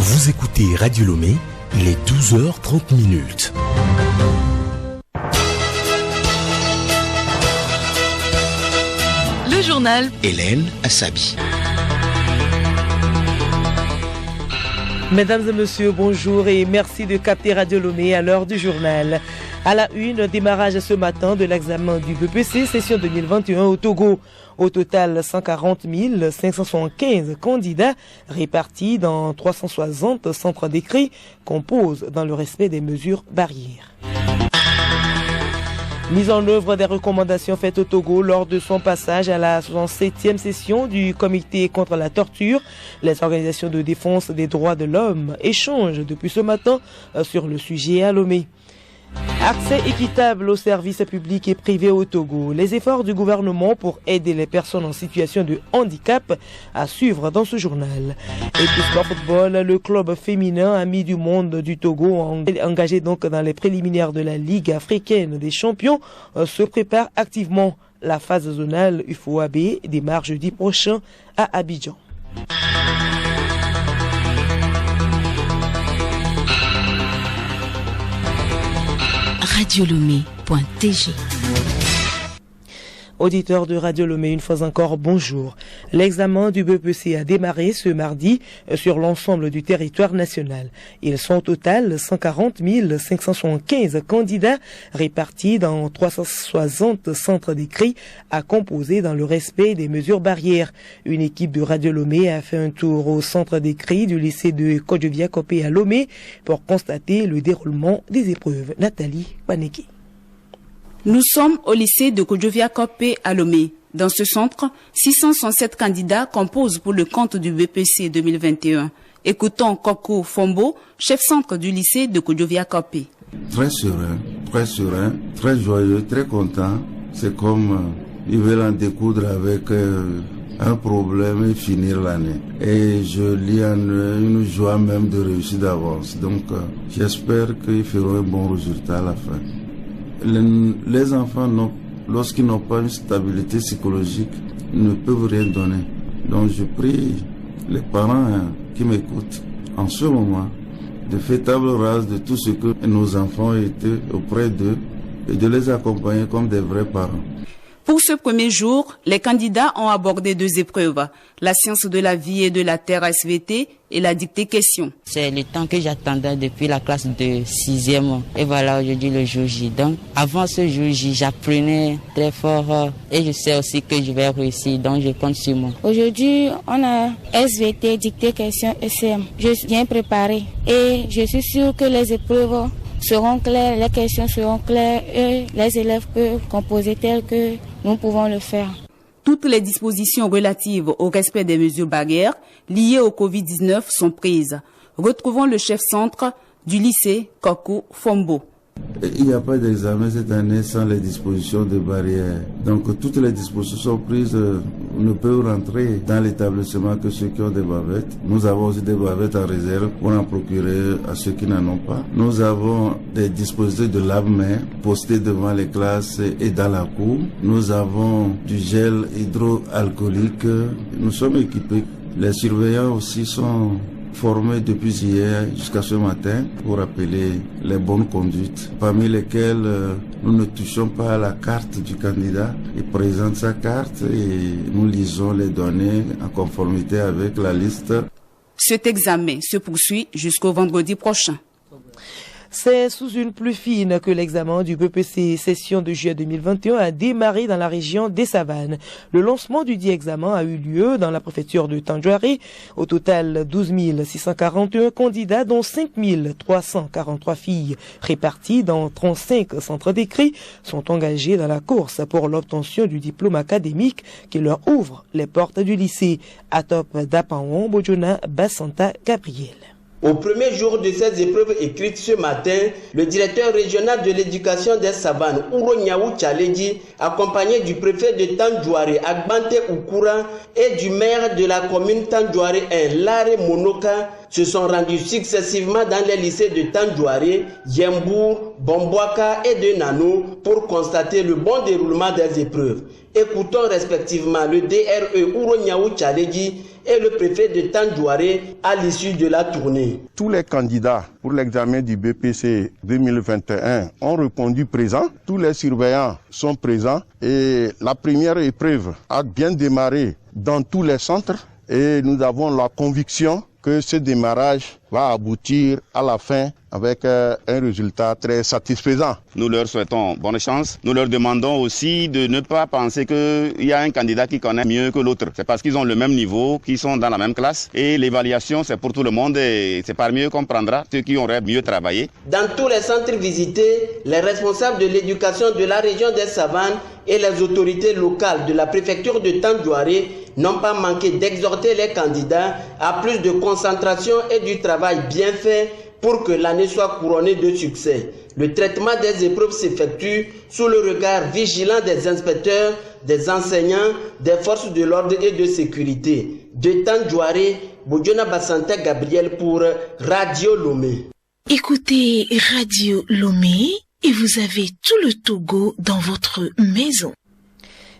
Vous écoutez Radio Lomé, il est 12h30. Le journal Hélène Assabi. Mesdames et messieurs, bonjour et merci de capter Radio Lomé à l'heure du journal. À la une, démarrage ce matin de l'examen du BPC session 2021 au Togo. Au total, 140 575 candidats répartis dans 360 centres d'écrit composent dans le respect des mesures barrières. Mise en œuvre des recommandations faites au Togo lors de son passage à la 67e session du Comité contre la torture. Les organisations de défense des droits de l'homme échangent depuis ce matin sur le sujet à Lomé. Accès équitable aux services publics et privés au Togo. Les efforts du gouvernement pour aider les personnes en situation de handicap à suivre dans ce journal. Et puis sport football, le club féminin Amis du Monde du Togo, engagé donc dans les préliminaires de la Ligue africaine des champions, se prépare activement. La phase zonale UFOAB démarre jeudi prochain à Abidjan. radiolomé.tg. Auditeurs de Radio Lomé, une fois encore, bonjour. L'examen du BPC a démarré ce mardi sur l'ensemble du territoire national. Ils sont au total 140 575 candidats répartis dans 360 centres d'écrit à composer dans le respect des mesures barrières. Une équipe de Radio Lomé a fait un tour au centre d'écrit du lycée de Kodjovia-Kopé à Lomé pour constater le déroulement des épreuves. Nathalie Paneki. Nous sommes au lycée de Kodjovia-Kopé à Lomé. Dans ce centre, 667 candidats composent pour le compte du BPC 2021. Écoutons Koko Fombo, chef centre du lycée de Kodjovia-Kopé. Très serein, très joyeux, très content. C'est comme ils veulent en découdre avec un problème et finir l'année. Et je lis en une joie même de réussir d'avance. Donc j'espère qu'ils feront un bon résultat à la fin. Les enfants, lorsqu'ils n'ont pas une stabilité psychologique, ne peuvent rien donner. Donc je prie les parents qui m'écoutent en ce moment de faire table rase de tout ce que nos enfants étaient auprès d'eux et de les accompagner comme des vrais parents. Pour ce premier jour, les candidats ont abordé 2 épreuves, la science de la vie et de la terre SVT et la dictée question. C'est le temps que j'attendais depuis la classe de 6e. Et voilà aujourd'hui le jour J. Donc avant ce jour J, j'apprenais très fort et je sais aussi que je vais réussir. Donc je compte sur moi. Aujourd'hui, on a SVT, dictée question ECM. Je suis bien préparée et je suis sûre que les épreuves seront claires, les questions seront claires et les élèves peuvent composer tel que nous pouvons le faire. Toutes les dispositions relatives au respect des mesures barrières liées au Covid-19 sont prises. Retrouvons le chef centre du lycée Koko Fombo. Il n'y a pas d'examen cette année sans les dispositions de barrières. Donc toutes les dispositions sont prises, ne peuvent rentrer dans l'établissement que ceux qui ont des bavettes. Nous avons aussi des bavettes en réserve pour en procurer à ceux qui n'en ont pas. Nous avons des dispositifs de lave-mains postés devant les classes et dans la cour. Nous avons du gel hydroalcoolique. Nous sommes équipés. Les surveillants aussi sont formés depuis hier jusqu'à ce matin pour rappeler les bonnes conduites, parmi lesquelles nous ne touchons pas à la carte du candidat. Il présente sa carte et nous lisons les données en conformité avec la liste. Cet examen se poursuit jusqu'au vendredi prochain. C'est sous une pluie fine que l'examen du BPC session de juillet 2021 a démarré dans la région des Savanes. Le lancement du dit examen a eu lieu dans la préfecture de Tandjouari. Au total, 12 641 candidats, dont 5 343 filles réparties dans 35 centres d'écrit, sont engagés dans la course pour l'obtention du diplôme académique qui leur ouvre les portes du lycée. Atop Dapanwan, Bojona, Bassanta, Gabriel. Au premier jour de ces épreuves écrites ce matin, le directeur régional de l'éducation des Savanes, Ouro Niaou Tchaledji, accompagné du préfet de Tandjouari, Agbante Oukura, et du maire de la commune Tandjouari 1, Lare Monoka, se sont rendus successivement dans les lycées de Tandjouari, Yembour, Bombouaka et de Nano pour constater le bon déroulement des épreuves. Écoutons respectivement le DRE Ouro Tchaledji et le préfet de Tandjouaré à l'issue de la tournée. Tous les candidats pour l'examen du BPC 2021 ont répondu présents. Tous les surveillants sont présents et la première épreuve a bien démarré dans tous les centres et nous avons la conviction que ce démarrage va aboutir à la fin avec un résultat très satisfaisant. Nous leur souhaitons bonne chance. Nous leur demandons aussi de ne pas penser qu'il y a un candidat qui connaît mieux que l'autre. C'est parce qu'ils ont le même niveau, qu'ils sont dans la même classe. Et l'évaluation, c'est pour tout le monde et c'est parmi eux qu'on prendra ceux qui auraient mieux travaillé. Dans tous les centres visités, les responsables de l'éducation de la région des Savanes et les autorités locales de la préfecture de Tandjouaré n'ont pas manqué d'exhorter les candidats à plus de concentration et du travail bien fait pour que l'année soit couronnée de succès. Le traitement des épreuves s'effectue sous le regard vigilant des inspecteurs, des enseignants, des forces de l'ordre et de sécurité. De Tandjouaré, Bodjona Bassanta Gabriel pour Radio Lomé. Écoutez Radio Lomé et vous avez tout le Togo dans votre maison.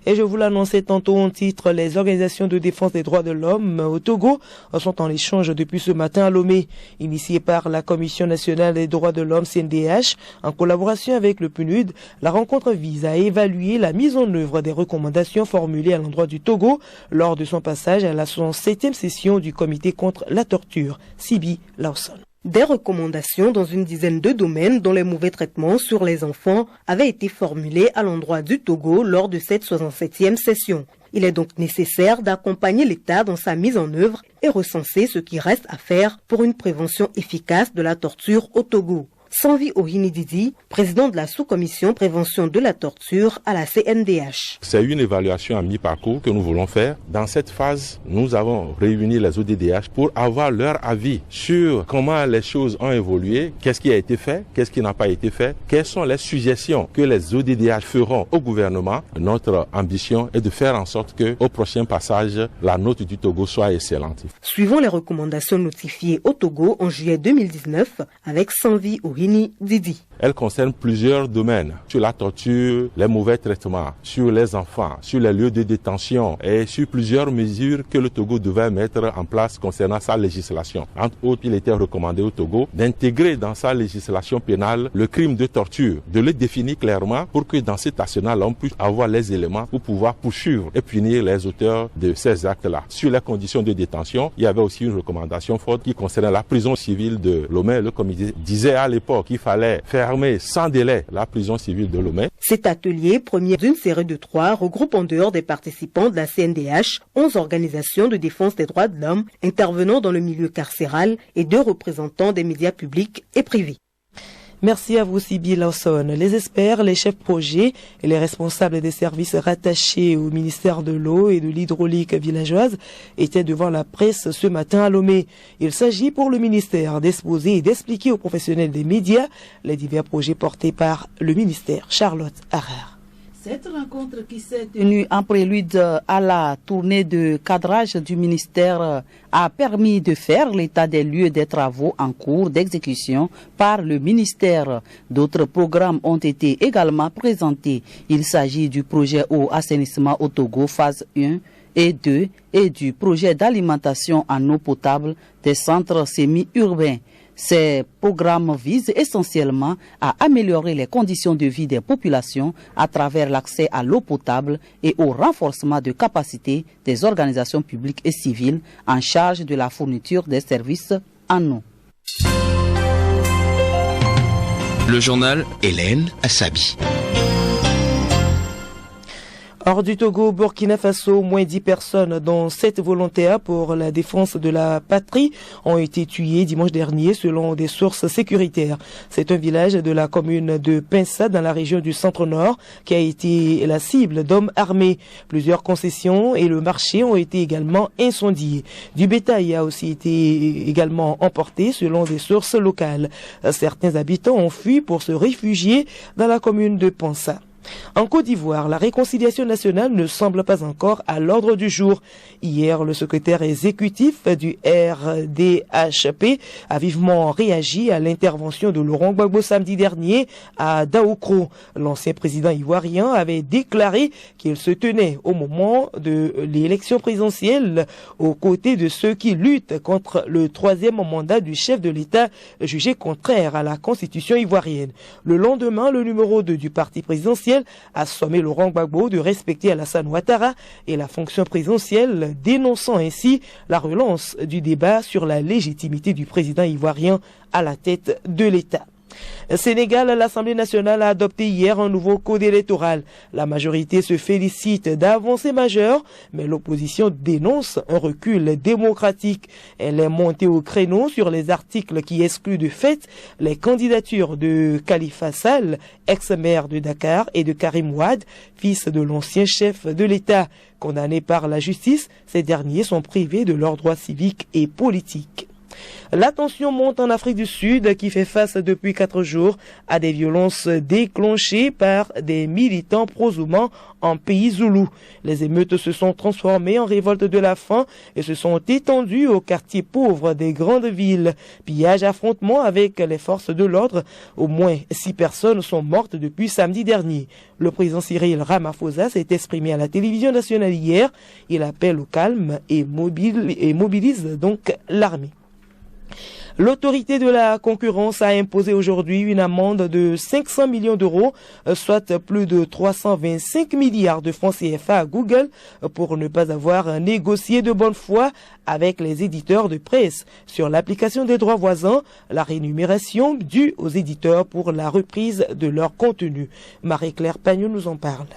Et je vous l'annonçais tantôt en titre, les organisations de défense des droits de l'homme au Togo sont en échange depuis ce matin à Lomé. Initiée par la Commission nationale des droits de l'homme CNDH, en collaboration avec le PNUD, la rencontre vise à évaluer la mise en œuvre des recommandations formulées à l'endroit du Togo lors de son passage à la 67e session du comité contre la torture. Sibi Lawson. Des recommandations dans une dizaine de domaines dont les mauvais traitements sur les enfants avaient été formulés à l'endroit du Togo lors de cette 67e session. Il est donc nécessaire d'accompagner l'État dans sa mise en œuvre et recenser ce qui reste à faire pour une prévention efficace de la torture au Togo. Sanvi Ohini Didi, président de la sous-commission prévention de la torture à la CNDH. C'est une évaluation à mi-parcours que nous voulons faire. Dans cette phase, nous avons réuni les ODDH pour avoir leur avis sur comment les choses ont évolué, qu'est-ce qui a été fait, qu'est-ce qui n'a pas été fait, quelles sont les suggestions que les ODDH feront au gouvernement. Notre ambition est de faire en sorte que, au prochain passage, la note du Togo soit excellente. Suivons les recommandations notifiées au Togo en juillet 2019 avec Sanvi Ohini Didi. Elle concerne plusieurs domaines, sur la torture, les mauvais traitements, sur les enfants, sur les lieux de détention et sur plusieurs mesures que le Togo devait mettre en place concernant sa législation. Entre autres, il était recommandé au Togo d'intégrer dans sa législation pénale le crime de torture, de le définir clairement pour que dans cet arsenal, on puisse avoir les éléments pour pouvoir poursuivre et punir les auteurs de ces actes-là. Sur les conditions de détention, il y avait aussi une recommandation forte qui concernait la prison civile de Lomé. Le comité disait à l'époque qu'il fallait fermer sans délai la prison civile de Lomé. Cet atelier, premier d'une série de 3, regroupe en dehors des participants de la CNDH 11 organisations de défense des droits de l'homme intervenant dans le milieu carcéral et 2 représentants des médias publics et privés. Merci à vous, Sibi Lawson. Les experts, les chefs projets et les responsables des services rattachés au ministère de l'eau et de l'hydraulique villageoise étaient devant la presse ce matin à Lomé. Il s'agit pour le ministère d'exposer et d'expliquer aux professionnels des médias les divers projets portés par le ministère. Charlotte Harrer. Cette rencontre qui s'est tenue en prélude à la tournée de cadrage du ministère a permis de faire l'état des lieux des travaux en cours d'exécution par le ministère. D'autres programmes ont été également présentés. Il s'agit du projet eau assainissement au Togo phase 1 et 2 et du projet d'alimentation en eau potable des centres semi-urbains. Ces programmes visent essentiellement à améliorer les conditions de vie des populations à travers l'accès à l'eau potable et au renforcement de capacités des organisations publiques et civiles en charge de la fourniture des services en eau. Le journal Hélène Assabi. Hors du Togo, Burkina Faso, moins 10 personnes, dont 7 volontaires pour la défense de la patrie, ont été tuées dimanche dernier selon des sources sécuritaires. C'est un village de la commune de Pinsa dans la région du centre-nord qui a été la cible d'hommes armés. Plusieurs concessions et le marché ont été également incendiés. Du bétail a aussi été également emporté selon des sources locales. Certains habitants ont fui pour se réfugier dans la commune de Pinsa. En Côte d'Ivoire, la réconciliation nationale ne semble pas encore à l'ordre du jour. Hier, le secrétaire exécutif du RDHP a vivement réagi à l'intervention de Laurent Gbagbo samedi dernier à Daoukro. L'ancien président ivoirien avait déclaré qu'il se tenait au moment de l'élection présidentielle aux côtés de ceux qui luttent contre le 3e mandat du chef de l'État jugé contraire à la constitution ivoirienne. Le lendemain, le numéro 2 du parti présidentiel a sommé Laurent Gbagbo de respecter Alassane Ouattara et la fonction présidentielle, dénonçant ainsi la relance du débat sur la légitimité du président ivoirien à la tête de l'État. Sénégal, l'Assemblée nationale a adopté hier un nouveau code électoral. La majorité se félicite d'avancées majeures, mais l'opposition dénonce un recul démocratique. Elle est montée au créneau sur les articles qui excluent de fait les candidatures de Khalifa Sall, ex-maire de Dakar, et de Karim Wade, fils de l'ancien chef de l'État. Condamnés par la justice, ces derniers sont privés de leurs droits civiques et politiques. La tension monte en Afrique du Sud qui fait face depuis 4 jours à des violences déclenchées par des militants pro-Zouma en pays zoulou. Les émeutes se sont transformées en révolte de la faim et se sont étendues aux quartiers pauvres des grandes villes. Pillage, affrontements avec les forces de l'ordre. Au moins 6 personnes sont mortes depuis samedi dernier. Le président Cyril Ramaphosa s'est exprimé à la télévision nationale hier. Il appelle au calme et mobilise donc l'armée. L'autorité de la concurrence a imposé aujourd'hui une amende de 500 millions d'euros, soit plus de 325 milliards de francs CFA à Google pour ne pas avoir négocié de bonne foi avec les éditeurs de presse sur l'application des droits voisins, la rémunération due aux éditeurs pour la reprise de leur contenu. Marie-Claire Pagnot nous en parle.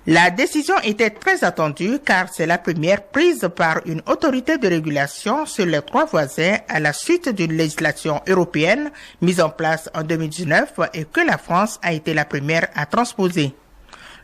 La décision était très attendue car c'est la première prise par une autorité de régulation sur les droits voisins à la suite d'une législation européenne mise en place en 2019 et que la France a été la première à transposer.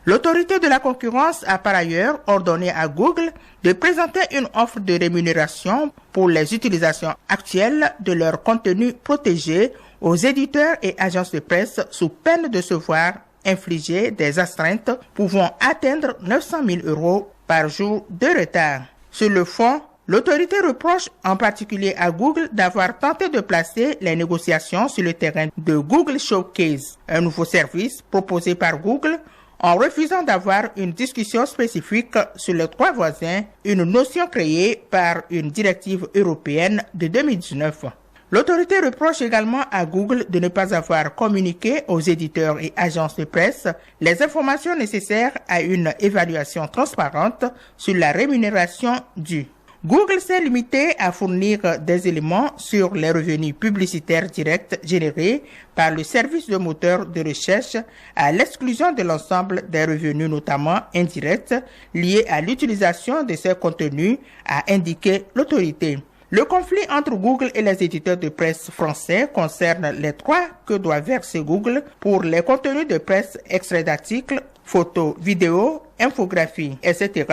L'autorité de la concurrence a par ailleurs ordonné à Google de présenter une offre de rémunération pour les utilisations actuelles de leur contenu protégé aux éditeurs et agences de presse sous peine de se voir infliger des astreintes pouvant atteindre 900 000 euros par jour de retard. Sur le fond, l'autorité reproche en particulier à Google d'avoir tenté de placer les négociations sur le terrain de Google Showcase, un nouveau service proposé par Google en refusant d'avoir une discussion spécifique sur les droits voisins, une notion créée par une directive européenne de 2019. L'autorité reproche également à Google de ne pas avoir communiqué aux éditeurs et agences de presse les informations nécessaires à une évaluation transparente sur la rémunération due. Google s'est limité à fournir des éléments sur les revenus publicitaires directs générés par le service de moteur de recherche à l'exclusion de l'ensemble des revenus notamment indirects liés à l'utilisation de ces contenus, a indiqué l'autorité. Le conflit entre Google et les éditeurs de presse français concerne les droits que doit verser Google pour les contenus de presse extraits d'articles, photos, vidéos, infographies, etc.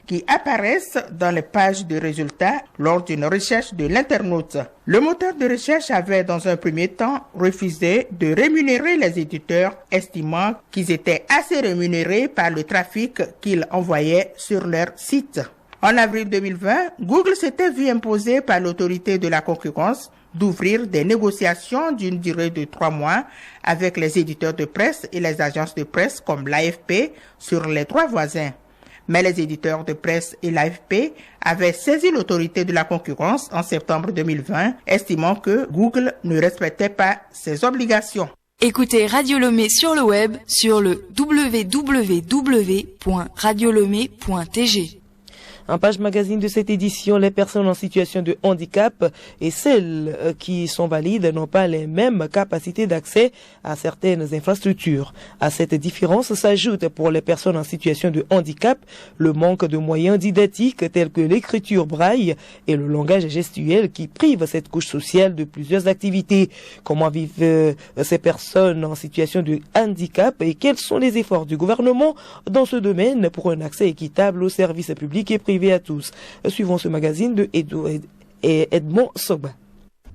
qui apparaissent dans les pages de résultats lors d'une recherche de l'internaute. Le moteur de recherche avait dans un premier temps refusé de rémunérer les éditeurs, estimant qu'ils étaient assez rémunérés par le trafic qu'ils envoyaient sur leur site. En avril 2020, Google s'était vu imposer par l'autorité de la concurrence d'ouvrir des négociations d'une durée de 3 mois avec les éditeurs de presse et les agences de presse comme l'AFP sur les droits voisins. Mais les éditeurs de presse et l'AFP avaient saisi l'autorité de la concurrence en septembre 2020, estimant que Google ne respectait pas ses obligations. Écoutez Radio Lomé sur le web sur le www.radiolomé.tg. En page magazine de cette édition, les personnes en situation de handicap et celles qui sont valides n'ont pas les mêmes capacités d'accès à certaines infrastructures. À cette différence s'ajoute pour les personnes en situation de handicap le manque de moyens didactiques tels que l'écriture braille et le langage gestuel qui privent cette couche sociale de plusieurs activités. Comment vivent ces personnes en situation de handicap et quels sont les efforts du gouvernement dans ce domaine pour un accès équitable aux services publics et privés à tous. Suivons ce magazine de Edmond Sogba.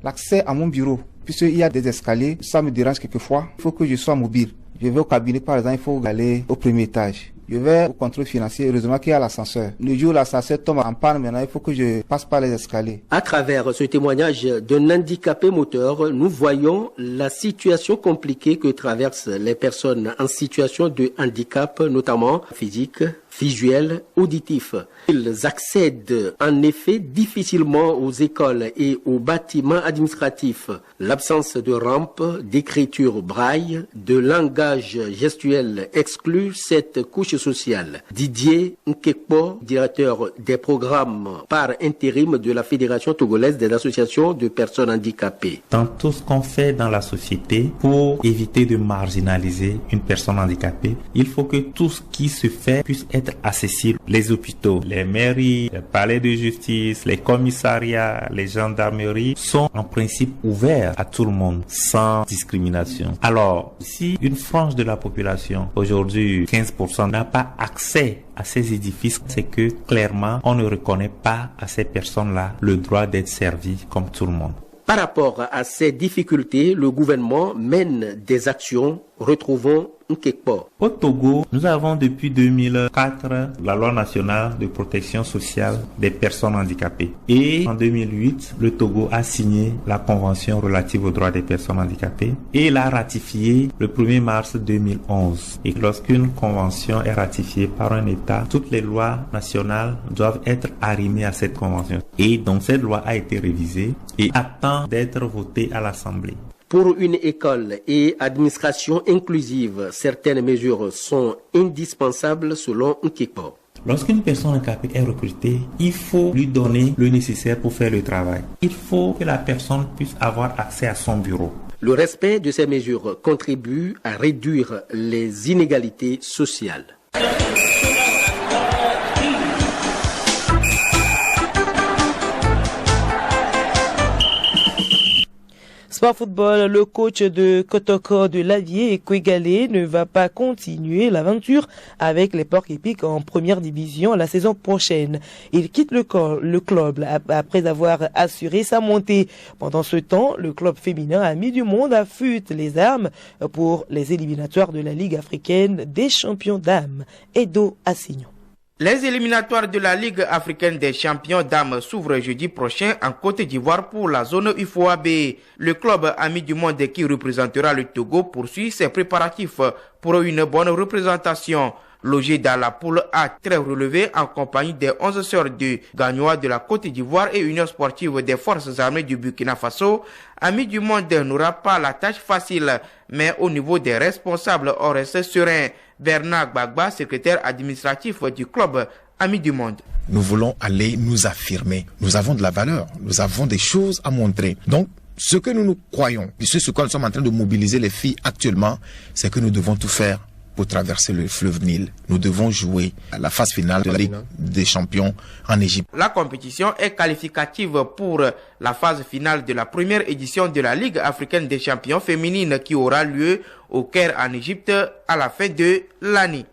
L'accès à mon bureau, puisqu'il y a des escaliers, ça me dérange quelquefois. Il faut que je sois mobile. Je vais au cabinet, par exemple, il faut aller au premier étage. Je vais au contrôle financier, heureusement qu'il y a l'ascenseur. Le jour où l'ascenseur tombe en panne, maintenant, il faut que je passe par les escaliers. À travers ce témoignage d'un handicapé moteur, nous voyons la situation compliquée que traversent les personnes en situation de handicap, notamment physique, visuel, auditif. Ils accèdent en effet difficilement aux écoles et aux bâtiments administratifs. L'absence de rampe, d'écriture braille, de langage gestuel exclut cette couche sociale. Didier Nkekpo, directeur des programmes par intérim de la Fédération togolaise des associations de personnes handicapées. Dans tout ce qu'on fait dans la société pour éviter de marginaliser une personne handicapée, il faut que tout ce qui se fait puisse être accessible. Les hôpitaux, les mairies, les palais de justice, les commissariats, les gendarmeries sont en principe ouverts à tout le monde sans discrimination. Alors, si une frange de la population, aujourd'hui 15%, n'a pas accès à ces édifices, c'est que clairement on ne reconnaît pas à ces personnes-là le droit d'être servies comme tout le monde. Par rapport à ces difficultés, le gouvernement mène des actions. Retrouvons Nkekpo. Au Togo, nous avons depuis 2004 la loi nationale de protection sociale des personnes handicapées. Et en 2008, le Togo a signé la convention relative aux droits des personnes handicapées et l'a ratifiée le 1er mars 2011. Et lorsqu'une convention est ratifiée par un État, toutes les lois nationales doivent être arrimées à cette convention. Et donc cette loi a été révisée et attend d'être votée à l'Assemblée. Pour une école et administration inclusive, certaines mesures sont indispensables selon Nkekpo. Lorsqu'une personne handicapée est recrutée, il faut lui donner le nécessaire pour faire le travail. Il faut que la personne puisse avoir accès à son bureau. Le respect de ces mesures contribue à réduire les inégalités sociales. Sport football, le coach de Kotoko de Lavier et Kwegale ne va pas continuer l'aventure avec les Porcs Épics en première division la saison prochaine. Il quitte le club après avoir assuré sa montée. Pendant ce temps, le club féminin Amis du Monde affûte les armes pour les éliminatoires de la Ligue africaine des champions dames. Edo Assignon. Les éliminatoires de la Ligue africaine des champions dames s'ouvrent jeudi prochain en Côte d'Ivoire pour la zone UFOAB. Le club Amis du Monde qui représentera le Togo poursuit ses préparatifs pour une bonne représentation. Logé dans la poule A très relevée en compagnie des 11 sœurs de Gagnois de la Côte d'Ivoire et Union sportive des forces armées du Burkina Faso, Amis du Monde n'aura pas la tâche facile, mais au niveau des responsables, on reste serein. Bernard Gbagba, secrétaire administratif du club Amis du Monde. Nous voulons aller nous affirmer. Nous avons de la valeur, nous avons des choses à montrer. Donc, ce que nous croyons, et ce que nous sommes en train de mobiliser les filles actuellement, c'est que nous devons tout faire pour traverser le fleuve Nil. Nous devons jouer à la phase finale de la Ligue des champions en Égypte. La compétition est qualificative pour la phase finale de la première édition de la Ligue africaine des champions féminines qui aura lieu au Caire en Égypte à la fin de l'année.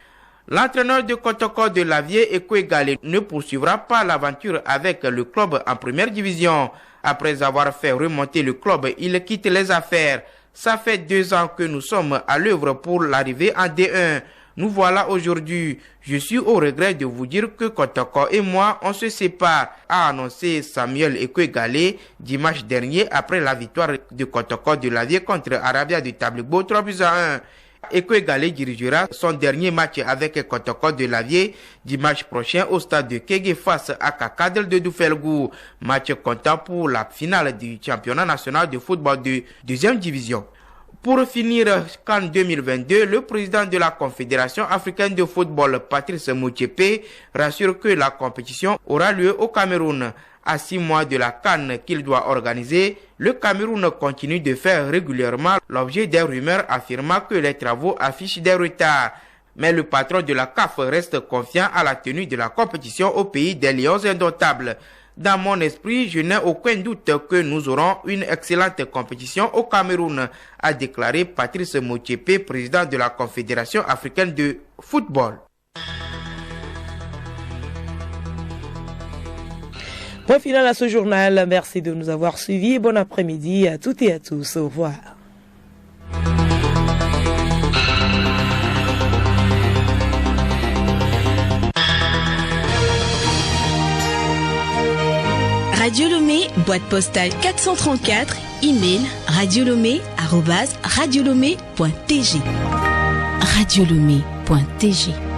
L'entraîneur de Kotoko de Lavier, Kwegale, ne poursuivra pas l'aventure avec le club en première division. Après avoir fait remonter le club, il quitte les affaires. Ça fait 2 ans que nous sommes à l'œuvre pour l'arrivée en D1. Nous voilà aujourd'hui. Je suis au regret de vous dire que Kotoko et moi, on se sépare, a annoncé Samuel Kwegale dimanche dernier après la victoire de Kotoko de Lavier contre Arabia de Tablibo 3-1. Kwegale dirigera son dernier match avec Kotoko de Lavier dimanche prochain au stade de Kégué face à Kakadel de Doufelgou. Match comptant pour la finale du championnat national de football de 2e division. Pour finir, qu'en 2022, le président de la Confédération africaine de football, Patrice Motsepe, rassure que la compétition aura lieu au Cameroun. À 6 mois de la CAN qu'il doit organiser, le Cameroun continue de faire régulièrement l'objet des rumeurs affirmant que les travaux affichent des retards. Mais le patron de la CAF reste confiant à la tenue de la compétition au pays des Lions indomptables. Dans mon esprit, je n'ai aucun doute que nous aurons une excellente compétition au Cameroun, a déclaré Patrice Motsepe, président de la Confédération africaine de football. Point final à ce journal. Merci de nous avoir suivis. Bon après-midi à toutes et à tous. Au revoir. Radio Lomé, boîte postale 434, email radiolomé@radiolomé.tg. radiolomé.tg